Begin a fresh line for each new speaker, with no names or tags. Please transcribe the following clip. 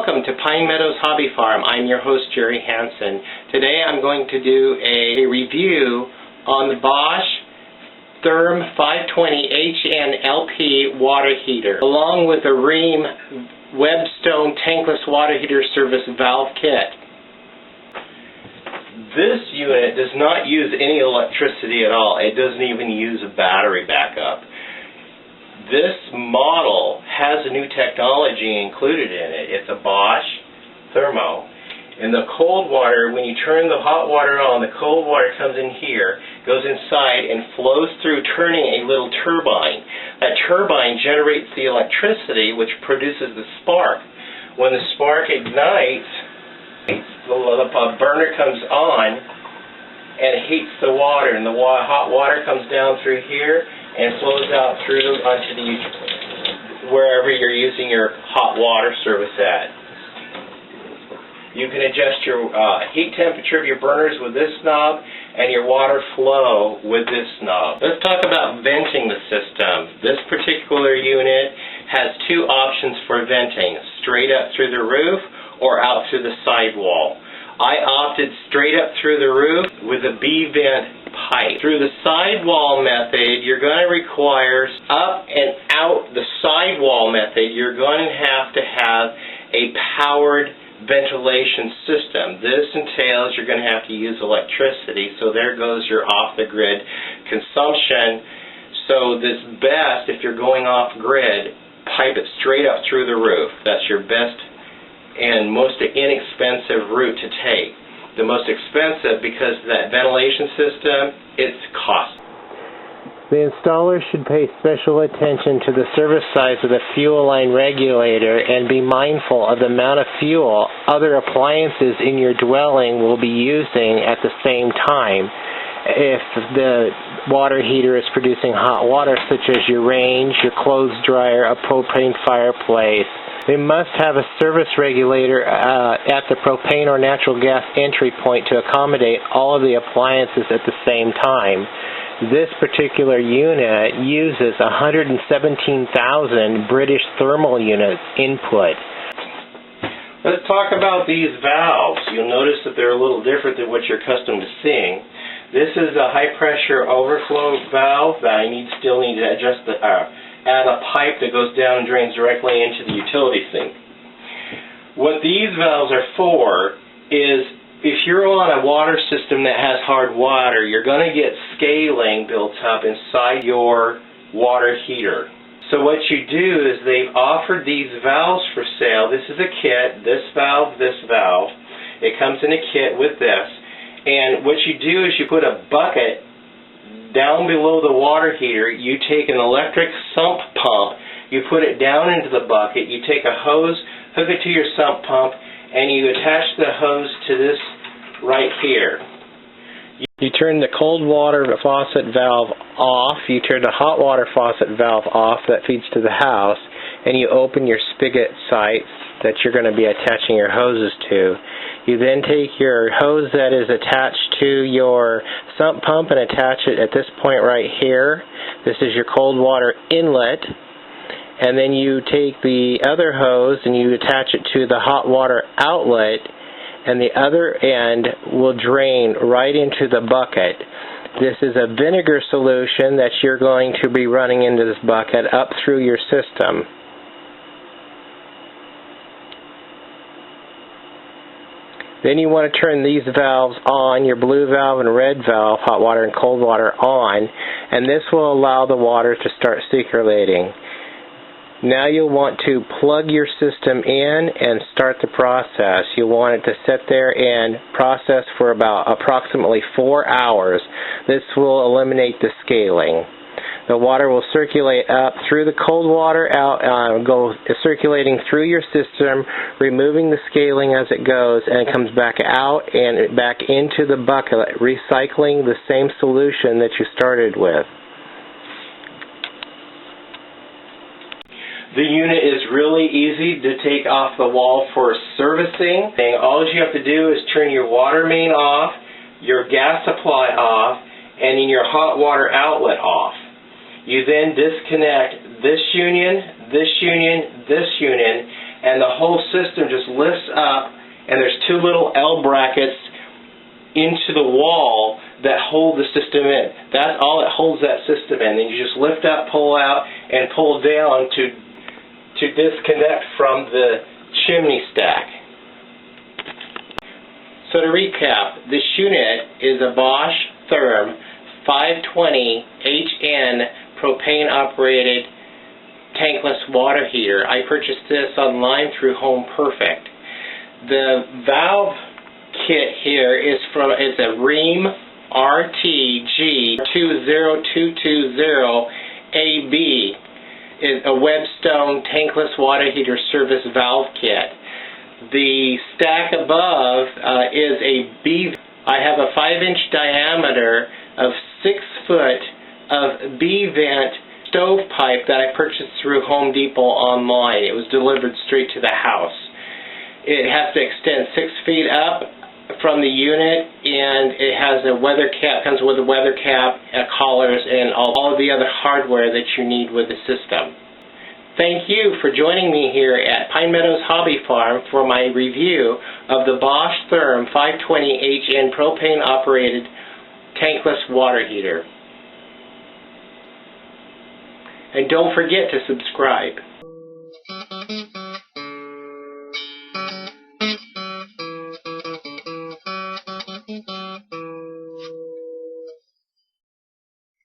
Welcome to Pine Meadows Hobby Farm. I'm your host, Jerry Hansen. Today I'm going to do a review on the Bosch Therm 520 HN LP water heater, along with a Rheem Webstone Tankless water heater service valve kit. This unit does not use any electricity at all. It doesn't even use a battery backup. This model has a new technology included in it. It's a Bosch Therm. In the cold water, when you turn the hot water on, the cold water comes in here, goes inside and flows through, turning a little turbine. That turbine generates the electricity, which produces the spark. When the spark ignites, the burner comes on and heats the water, and the hot water comes down through here and flows out through onto the wherever you're using your hot water service at. You can adjust your heat temperature of your burners with this knob and your water flow with this knob. Let's talk about venting the system. This particular unit has two options for venting: straight up through the roof or out through the sidewall. I opted straight up through the roof with a B-Vent pipe. Through the sidewall method, you're going to require up and out the sidewall method, you're going to have a powered ventilation system. This entails you're going to have to use electricity, so there goes your off-the-grid consumption. So it's best, if you're going off-grid, pipe it straight up through the roof. That's your best and most inexpensive route to take. The most expensive, because that ventilation system, it's costly.
The installer should pay special attention to the service size of the fuel line regulator and be mindful of the amount of fuel other appliances in your dwelling will be using at the same time. If the water heater is producing hot water, such as your range, your clothes dryer, a propane fireplace, they must have a service regulator at the propane or natural gas entry point to accommodate all of the appliances at the same time. This particular unit uses 117,000 British thermal units input.
Let's talk about these valves. You'll notice that they're a little different than what you're accustomed to seeing. This is a high-pressure overflow valve that I still need to adjust add a pipe that goes down and drains directly into the utility sink. What these valves are for is, if you're on a water system that has hard water, you're going to get scaling built up inside your water heater. So what you do is they've offered these valves for sale. This is a kit, this valve. It comes in a kit with this. And what you do is you put a bucket down below the water heater. You take an electric sump pump, you put it down into the bucket, you take a hose, hook it to your sump pump, and you attach the hose to this right here.
You turn the cold water faucet valve off, you turn the hot water faucet valve off that feeds to the house, and you open your spigot sites that you're going to be attaching your hoses to. You then take your hose that is attached to your sump pump and attach it at this point right here. This is your cold water inlet. And then you take the other hose and you attach it to the hot water outlet, and the other end will drain right into the bucket. This is a vinegar solution that you're going to be running into this bucket up through your system. Then you want to turn these valves on, your blue valve and red valve, hot water and cold water, on, and this will allow the water to start circulating. Now you'll want to plug your system in and start the process. You'll want it to sit there and process for about approximately 4 hours. This will eliminate the scaling. The water will circulate up through the cold water, go circulating through your system, removing the scaling as it goes, and it comes back out and back into the bucket, recycling the same solution that you started with.
The unit is really easy to take off the wall for servicing. All you have to do is turn your water main off, your gas supply off, and then your hot water outlet off. You then disconnect this union, and the whole system just lifts up, and there's two little L brackets into the wall that hold the system in. That's all it holds that system in. And you just lift up, pull out, and pull down to disconnect from the chimney stack. So to recap, this unit is a Bosch Therm 520 HN propane operated tankless water heater. I purchased this online through Home Perfect. The valve kit here is a Rheem RTG20220AB. Is a Webstone tankless water heater service valve kit. The stack above is a B-Vent. I have a 5-inch diameter of 6 foot of B-Vent stovepipe that I purchased through Home Depot online. It was delivered straight to the house. It has to extend 6 feet up from the unit, and it has a weather cap, comes with a weather cap, collars, and all of the other hardware that you need with the system. Thank you for joining me here at Pine Meadows Hobby Farm for my review of the Bosch Therm 520 HN propane operated tankless water heater. And don't forget to subscribe.